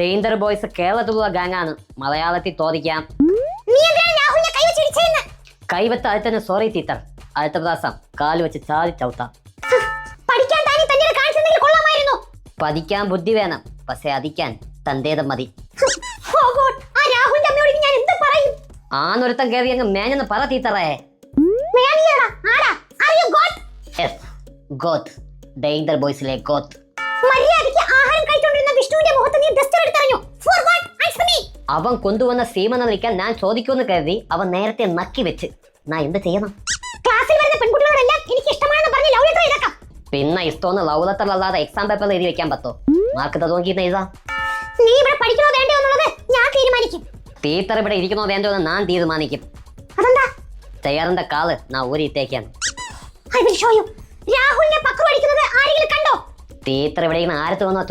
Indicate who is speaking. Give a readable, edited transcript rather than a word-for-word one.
Speaker 1: Danger boys കേരളത്തിലുള്ള ഗാങ്ങാണ്, മലയാളത്തിൽ തോന്നിക്കാം. കൈവത്ത അടുത്തന്നെ സോറി ടീച്ചർ, അടുത്ത പ്രാവശ്യം കാല് വെച്ച് ചാടി ചവിട്ടാം. പഠിക്കാൻ ബുദ്ധി വേണം, പക്ഷെ അധിക്കാൻ തന്റേതം മതി. ആന്നൊരുത്തം കയറി അങ്ങ് മേഞ്ഞെന്ന് പറ ടീച്ചറേ. ഗോത്ത്, ഡേഞ്ചർ ബോയ്സിലെ ഗോത്ത്. അവൻ കൊണ്ടുവന്ന സീമ നിൽക്കാൻ ഞാൻ ചോദിക്കുമെന്ന് കരുതി അവൻ നേരത്തെ നക്കി വെച്ച്. ഞാൻ എന്ത് ചെയ്യണം? പിന്നെ ഇഷ്ടമൊന്ന് ലവ് ലെറ്റർ അല്ലാതെ എക്സാം പേപ്പറിൽ എഴുതി വെക്കാൻ പറ്റോ? മാർക്ക് നോക്കിയിട്ട് എഴുതാം. ടീച്ചർ ഇവിടെ ഇരിക്കണോ വേണ്ടോ എന്ന് ഞാൻ തീരുമാനിക്കും. ചെയറിന്റെ കാല് ഞാൻ ഊരിയിട്ടേക്കാണ്. ടീച്ചർ ഇവിടെ ആരത്ത് വന്നോ